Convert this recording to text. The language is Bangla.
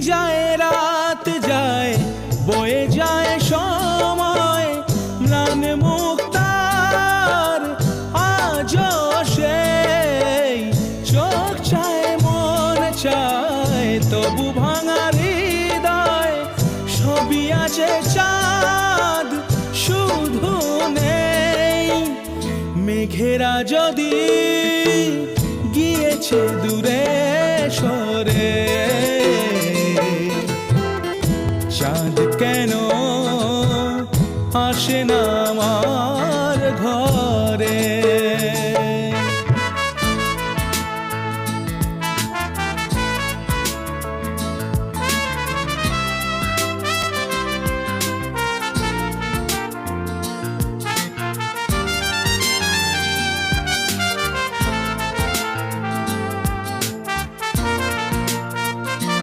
যায় রাত যায় বয়ে যায় সময় ম্লান মুক্তার আজও সেই চোখ চায় মন চায় তবু ভাঙা হৃদয় সবই আছে চাঁদ শুধু নেই মেঘেরা যদি গিয়েছে দূরে সরে